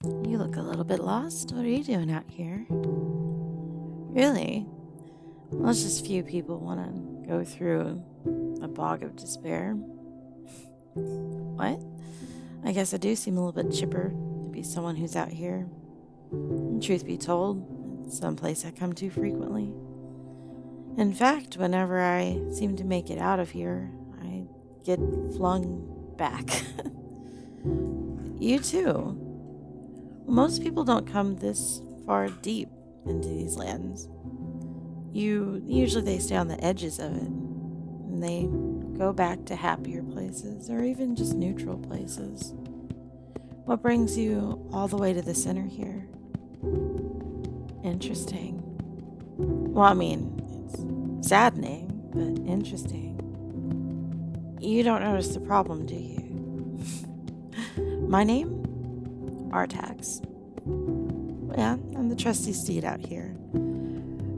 You look a little bit lost. What are you doing out here? Really? Well, it's just few people want to go through a bog of despair. What? I guess I do seem a little bit chipper to be someone who's out here. And truth be told, it's someplace I come to frequently. In fact, whenever I seem to make it out of here, I get flung back. You too. Most people don't come this far deep into these lands. Usually they stay on the edges of it, and they go back to happier places, or even just neutral places. What brings you all the way to the center here? Interesting. Well, I mean, it's saddening, but interesting. You don't notice the problem, do you? My name? Artax. Yeah, I'm the trusty steed out here.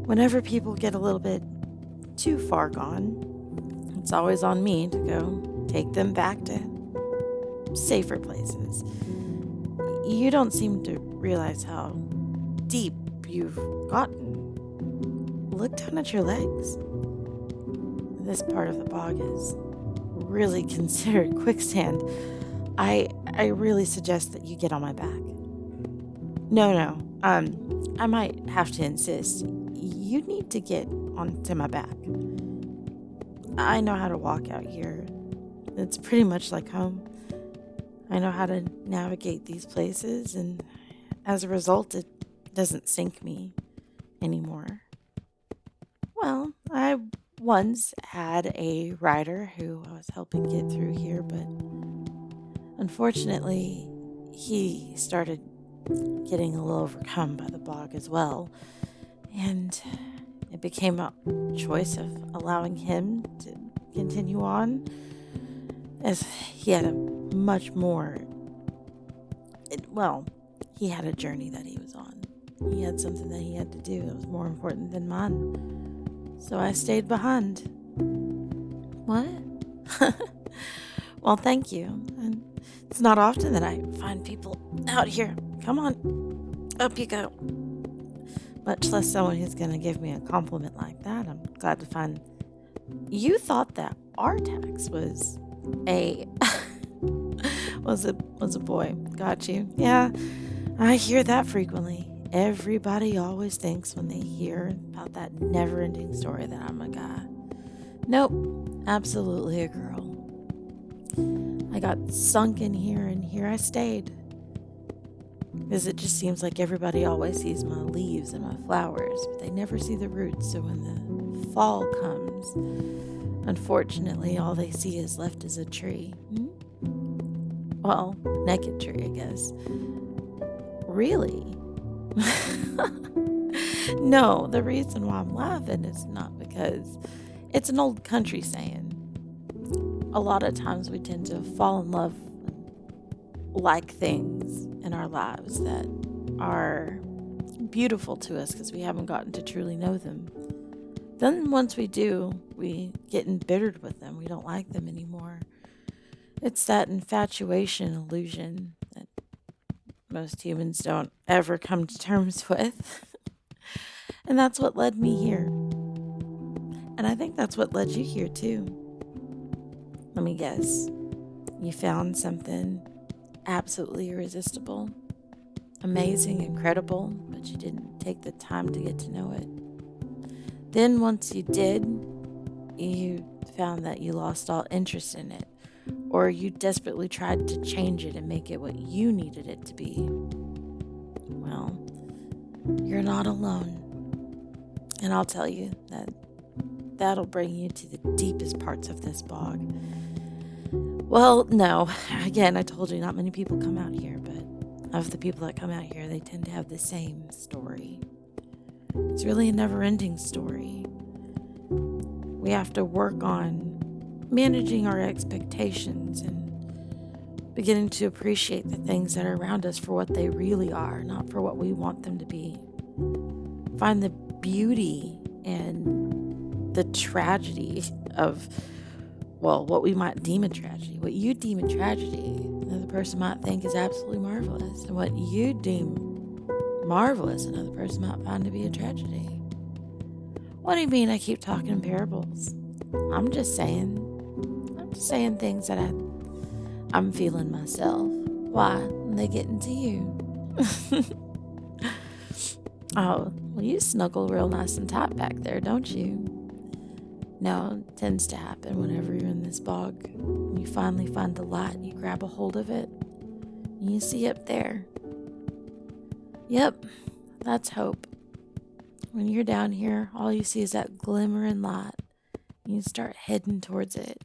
Whenever people get a little bit too far gone, it's always on me to go take them back to safer places. You don't seem to realize how deep you've gotten. Look down at your legs. This part of the bog is really considered quicksand. I really suggest that you get on my back. No. I might have to insist. You need to get onto my back. I know how to walk out here. It's pretty much like home. I know how to navigate these places, and as a result, it doesn't sink me anymore. Well, I once had a rider who I was helping get through here, but unfortunately, he started getting a little overcome by the bog as well, and it became a choice of allowing him to continue on, as he had a much more, he had a journey that he was on. He had something that he had to do that was more important than mine. So I stayed behind. What? Well, thank you. And it's not often that I find people out here. Come on, up you go. Much less someone who's going to give me a compliment like that. I'm glad to find you thought that Artax was a was a boy. Got you. Yeah, I hear that frequently. Everybody always thinks when they hear about that never-ending story that I'm a guy. Nope, absolutely a girl. I got sunk in here, and here I stayed. Because it just seems like everybody always sees my leaves and my flowers, but they never see the roots. So when the fall comes, unfortunately, all they see is left is a tree. Well, naked tree, I guess. Really? No, the reason why I'm laughing is not because it's an old country saying. A lot of times we tend to fall in love like things in our lives that are beautiful to us because we haven't gotten to truly know them. Then once we do, we get embittered with them. We don't like them anymore. It's that infatuation illusion that most humans don't ever come to terms with. And that's what led me here. And I think that's what led you here too. Let me guess. You found something absolutely irresistible, amazing, incredible, but you didn't take the time to get to know it. Then once you did, you found that you lost all interest in it, or you desperately tried to change it and make it what you needed it to be. Well, you're not alone. And I'll tell you that that'll bring you to the deepest parts of this bog. Well, no. Again, I told you not many people come out here, but of the people that come out here, they tend to have the same story. It's really a never-ending story. We have to work on managing our expectations and beginning to appreciate the things that are around us for what they really are, not for what we want them to be. Find the beauty and the tragedy of, well, what we might deem a tragedy. What you deem a tragedy, another person might think is absolutely marvelous, and what you deem marvelous, another person might find to be a tragedy. What do you mean I keep talking in parables? I'm just saying things that I'm feeling myself. Why? They get into you. Oh, well, you snuggle real nice and tight back there, don't you? No, it tends to happen whenever you're in this bog. When you finally find the light, you grab a hold of it, and you see up there. Yep, that's hope. When you're down here, all you see is that glimmering light. You start heading towards it,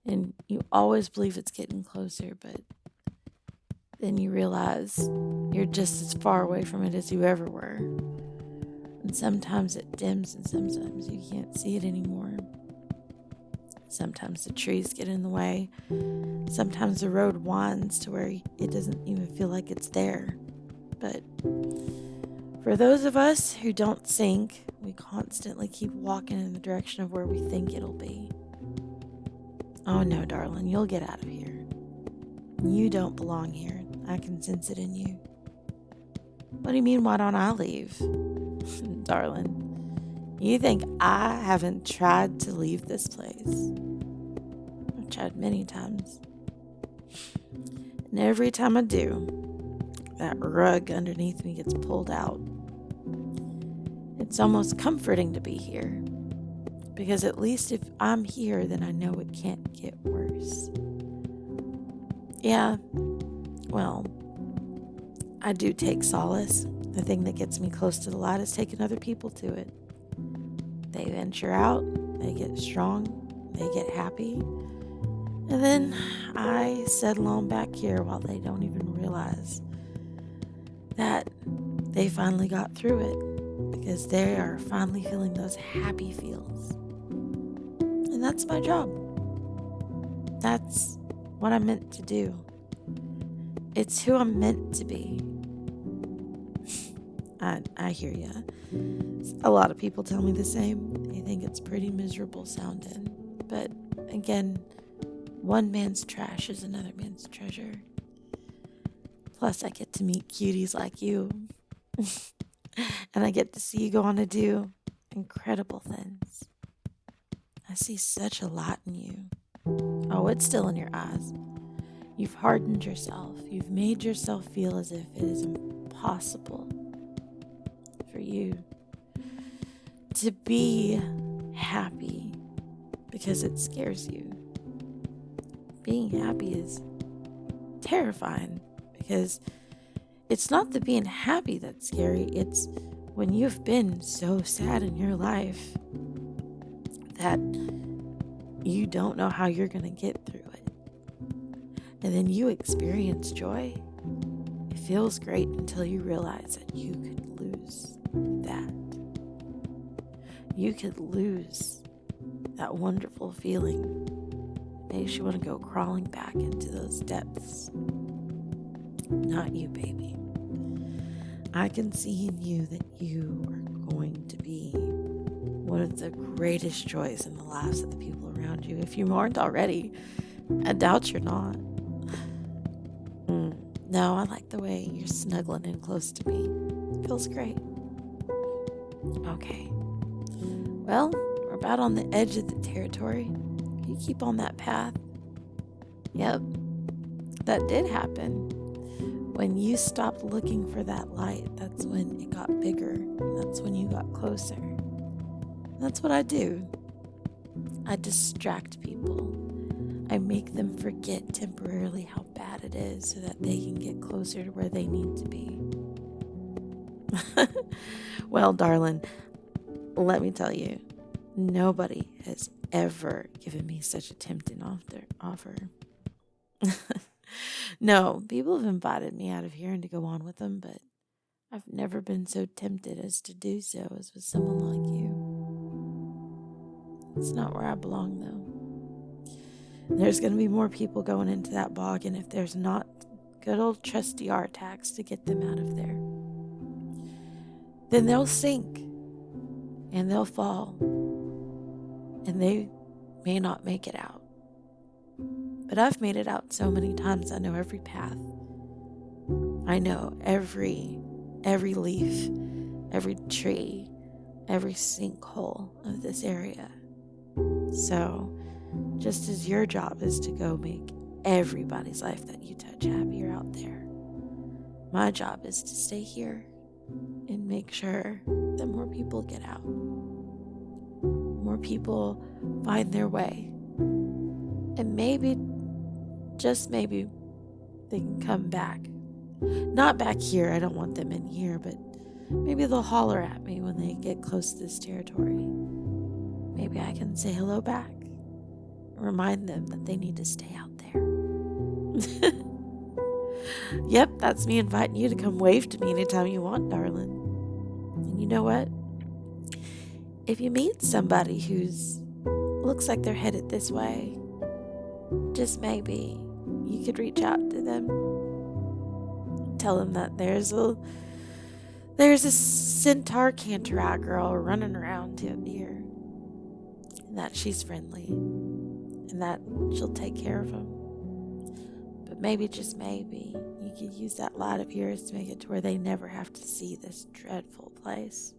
and you always believe it's getting closer, but then you realize you're just as far away from it as you ever were. And sometimes it dims, and sometimes you can't see it anymore. Sometimes the trees get in the way. Sometimes the road winds to where it doesn't even feel like it's there. But for those of us who don't sink, we constantly keep walking in the direction of where we think it'll be. Oh no, darling, you'll get out of here. You don't belong here. I can sense it in you. What do you mean, why don't I leave? Darling, you think I haven't tried to leave this place? I've tried many times. And every time I do, that rug underneath me gets pulled out. It's almost comforting to be here, because at least if I'm here, then I know it can't get worse. Yeah, well, I do take solace. The thing that gets me close to the light is taking other people to it. They venture out, they get strong, they get happy, and then I settle on back here while they don't even realize that they finally got through it, because they are finally feeling those happy feels. And that's my job. That's what I'm meant to do. It's who I'm meant to be. I hear ya. A lot of people tell me the same. They think it's pretty miserable sounding. But again, one man's trash is another man's treasure. Plus, I get to meet cuties like you. And I get to see you go on to do incredible things. I see such a lot in you. Oh, it's still in your eyes. You've hardened yourself. You've made yourself feel as if it is impossible for you to be happy because it scares you. Being happy is terrifying because it's not the being happy that's scary. It's when you've been so sad in your life that you don't know how you're going to get through it. And then you experience joy. It feels great until you realize that you could lose that. You could lose that wonderful feeling. It makes you want to go crawling back into those depths. Not you, baby. I can see in you that you are going to be one of the greatest joys in the lives of the people around you. If you aren't already, I doubt you're not. No, I like the way you're snuggling in close to me. It feels great. Okay. Well, we're about on the edge of the territory. You keep on that path. Yep, that did happen. When you stopped looking for that light, that's when it got bigger. That's when you got closer. That's what I do. I distract people. I make them forget temporarily how bad it is so that they can get closer to where they need to be. Well, darling, let me tell you, nobody has ever given me such a tempting offer. No, people have invited me out of here and to go on with them, but I've never been so tempted as to do so as with someone like you. It's not where I belong, though. There's going to be more people going into that bog, and if there's not good old trusty Artax to get them out of there, then they'll sink, and they'll fall, and they may not make it out. But I've made it out so many times. I know every path. I know every leaf, every tree, every sinkhole of this area. So, just as your job is to go make everybody's life that you touch happier out there, my job is to stay here and make sure that more people get out. More people find their way. And maybe, just maybe, they can come back. Not back here, I don't want them in here, but maybe they'll holler at me when they get close to this territory. Maybe I can say hello back. Remind them that they need to stay out there. Yep, that's me inviting you to come wave to me anytime you want, darling. And you know what? If you meet somebody who's looks like they're headed this way, just maybe you could reach out to them. Tell them that there's a Centaur Centaur girl running around here, and that she's friendly, and that she'll take care of them. But maybe, just maybe, you could use that light of yours to make it to where they never have to see this dreadful place.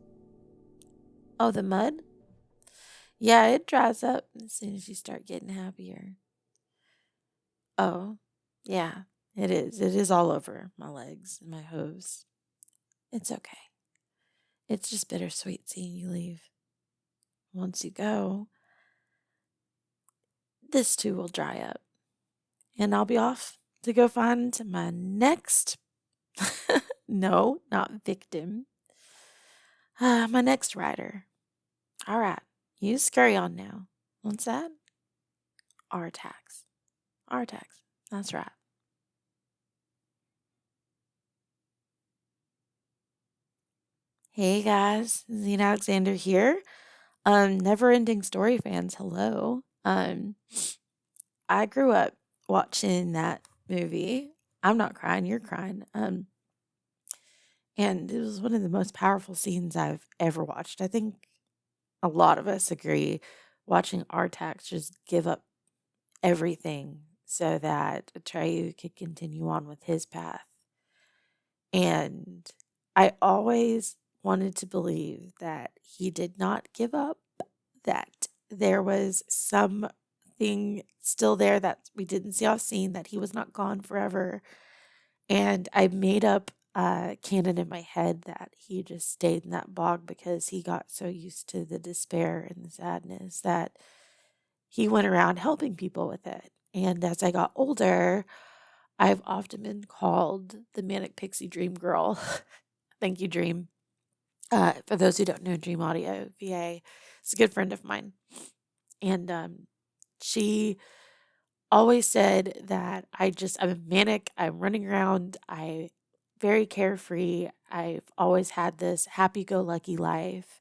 Oh, the mud? Yeah, it dries up as soon as you start getting happier. Oh, yeah, it is. It is all over my legs and my hooves. It's okay. It's just bittersweet seeing you leave. Once you go, this too will dry up. And I'll be off to go find my next, no, not victim, my next rider. All right, you scurry on now. What's that? Artax. Artax, that's right. Hey guys, Zine Alexander here. Never Ending Story fans, hello. I grew up watching that movie. I'm not crying, you're crying. And it was one of the most powerful scenes I've ever watched. I think a lot of us agree watching Artax just give up everything so that Atreyu could continue on with his path. And I always wanted to believe that he did not give up, that there was something still there that we didn't see off scene, that he was not gone forever. And I made up a canon in my head that he just stayed in that bog because he got so used to the despair and the sadness that he went around helping people with it. And as I got older, I've often been called the Manic Pixie Dream Girl. Thank you, Dream. For those who don't know, Dream Audio VA is a good friend of mine. And she always said that I'm manic, I'm running around, I'm very carefree, I've always had this happy-go-lucky life,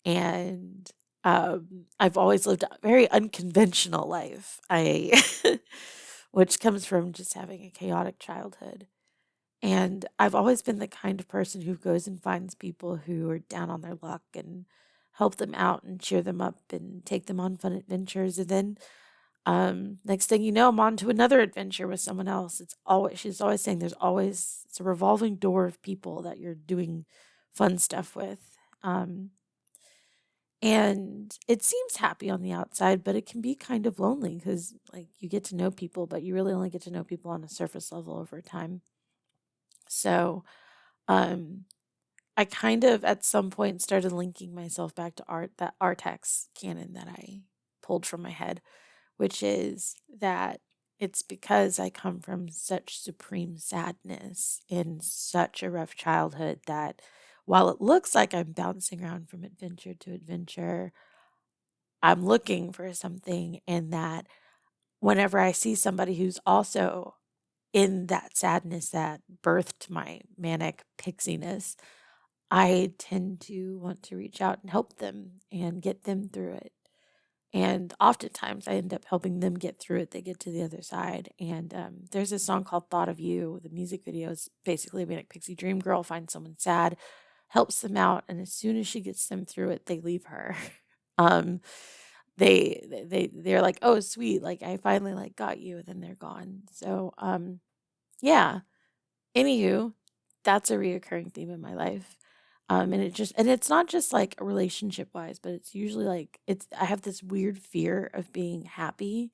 and I've always lived a very unconventional life, which comes from just having a chaotic childhood. And I've always been the kind of person who goes and finds people who are down on their luck and help them out and cheer them up and take them on fun adventures. And then next thing you know, I'm on to another adventure with someone else. She's always saying it's a revolving door of people that you're doing fun stuff with. And it seems happy on the outside, but it can be kind of lonely because like you get to know people, but you really only get to know people on a surface level over time. So, I kind of at some point started linking myself back to that Artax canon that I pulled from my head, which is that it's because I come from such supreme sadness in such a rough childhood that while it looks like I'm bouncing around from adventure to adventure, I'm looking for something, and that whenever I see somebody who's also in that sadness that birthed my manic pixiness, I tend to want to reach out and help them and get them through it. And oftentimes I end up helping them get through it. They get to the other side. And there's a song called Thought of You. The music video is basically a Manic Pixie Dream Girl finds someone sad, helps them out, and as soon as she gets them through it, they leave her. um, they're like, oh sweet, like I finally like got you, and then they're gone. So yeah. Anywho, that's a reoccurring theme in my life. And it's not just like relationship wise, but it's usually like I have this weird fear of being happy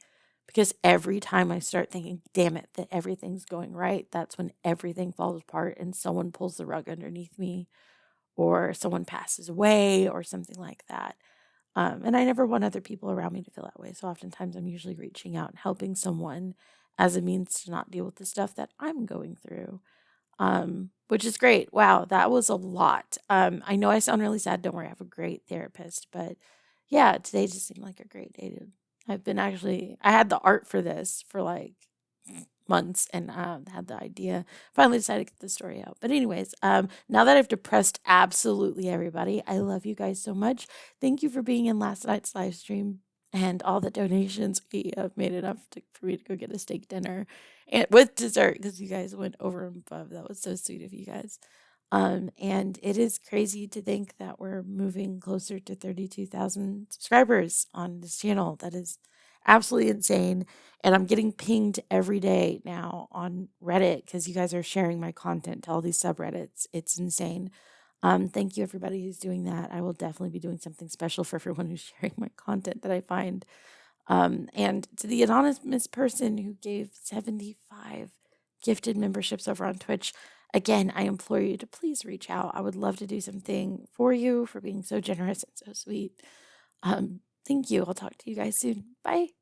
because every time I start thinking, damn it, that everything's going right, that's when everything falls apart and someone pulls the rug underneath me or someone passes away or something like that. And I never want other people around me to feel that way. So oftentimes I'm usually reaching out and helping someone as a means to not deal with the stuff that I'm going through, which is great. Wow, that was a lot. I know I sound really sad. Don't worry, I have a great therapist. But yeah, today just seemed like a great day. I had the art for this for like months and had the idea. Finally decided to get the story out. But anyways, now that I've depressed absolutely everybody, I love you guys so much. Thank you for being in last night's live stream and all the donations. We have made enough for me to go get a steak dinner and with dessert because you guys went over and above. That was so sweet of you guys. And it is crazy to think that we're moving closer to 32,000 subscribers on this channel. That is absolutely insane. And I'm getting pinged every day now on Reddit because you guys are sharing my content to all these subreddits. It's insane. Thank you, everybody who's doing that. I will definitely be doing something special for everyone who's sharing my content that I find. And to the anonymous person who gave 75 gifted memberships over on Twitch, again, I implore you to please reach out. I would love to do something for you for being so generous and so sweet. Thank you. I'll talk to you guys soon. Bye.